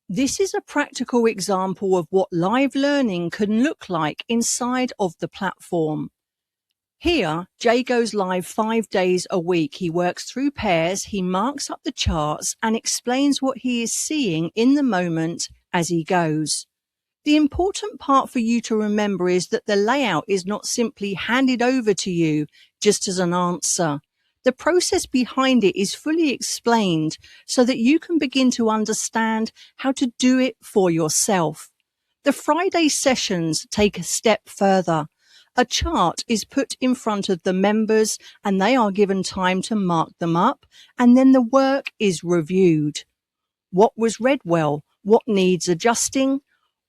This is a practical example of what live learning can look like inside of the platform. Here, Jay goes live 5 days a week. He works through pairs, he marks up the charts and explains what he is seeing in the moment as he goes. The important part for you to remember is that the layout is not simply handed over to you just as an answer. The process behind it is fully explained so that you can begin to understand how to do it for yourself. The Friday sessions take a step further. A chart is put in front of the members and they are given time to mark them up, and then the work is reviewed. What was read well? What needs adjusting?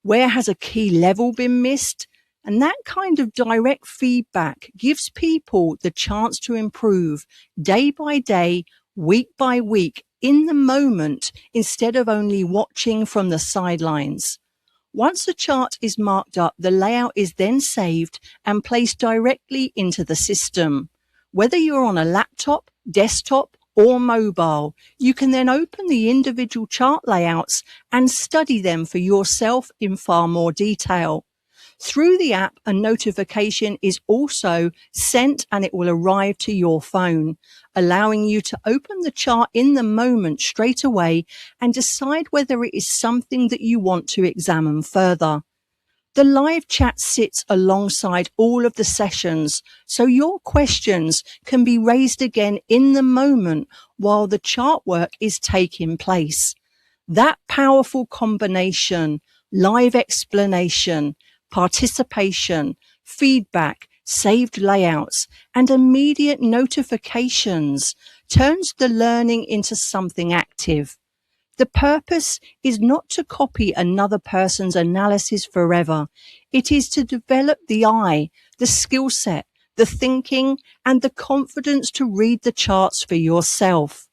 Where has a key level been missed? And that kind of direct feedback gives people the chance to improve day by day, week by week, in the moment, instead of only watching from the sidelines. Once a chart is marked up, the layout is then saved and placed directly into the system. Whether you're on a laptop, desktop, or mobile, you can then open the individual chart layouts and study them for yourself in far more detail. Through the app, a notification is also sent and it will arrive to your phone, allowing you to open the chart in the moment straight away and decide whether it is something that you want to examine further. The live chat sits alongside all of the sessions, so your questions can be raised again in the moment while the chart work is taking place. That powerful combination, live explanation, participation, feedback, saved layouts, and immediate notifications turns the learning into something active. The purpose is not to copy another person's analysis forever. It is to develop the eye, the skill set, the thinking, and the confidence to read the charts for yourself.